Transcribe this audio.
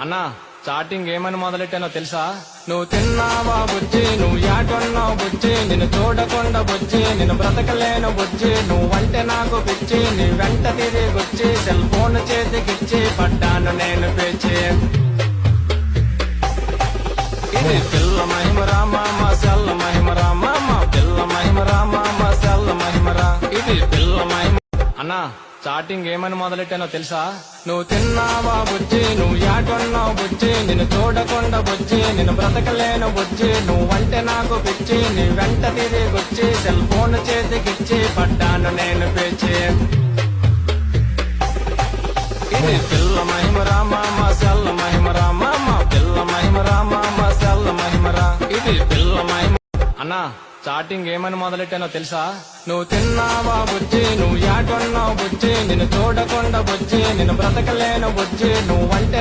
అన్నా చాటింగ్ ఏమని మొదలెట్టానో తెలుసా? నువ్వు తిన్నావా బుజ్జి, నువ్వు యాటున్నావు బుజ్జి, నిన్ను చూడకుండా బుజ్జి, నిన్ను బ్రతకలేను బుజ్జి, నువ్వంటే నాకు పిచ్చి, నీ వెంట తిరిగొచ్చి సెల్ ఫోన్ చేతికిచ్చి పడ్డాను నేను పిచ్చి. ఇది పిల్ల మహిమరా మామ సెల్ల మహిమరా మామ, పిల్ల మహిమరా మామ సెల్ల మహిమరా, ఇది పిల్ల మహిమ. అన్నా చాటింగ్ ఏమని మొదలెట్టానో తెలుసా? నువ్వు తిన్నావా బుజ్జి, నువ్వు యాటున్నావు బుజ్జి, నిన్ను చూడకుండా బుజ్జి, నిన్ను బ్రతకలేను బుజ్జి, నువ్వంటే నాకు పిచ్చి, నీ వెంట తిరిగొచ్చి సెల్ ఫోన్ చేతికిచ్చి పడ్డాను నేను పిచ్చి. ఇది పిల్ల మహిమరా మామ సెల్ల మహిమరా మామ, పిల్ల మహిమరా మామ సెల్ల మహిమరా, ఇది పిల్ల మహిమ. అన్నా చాటింగ్ ఏమని మొదలెట్టానో తెలుసా? నువ్వు తిన్నావా బుజ్జి, నువ్వు యాటున్నావు బుజ్జి, నిన్ను చూడకుండా బుజ్జి, నిన్ను బ్రతకలేను బుజ్జి, నువ్వంటే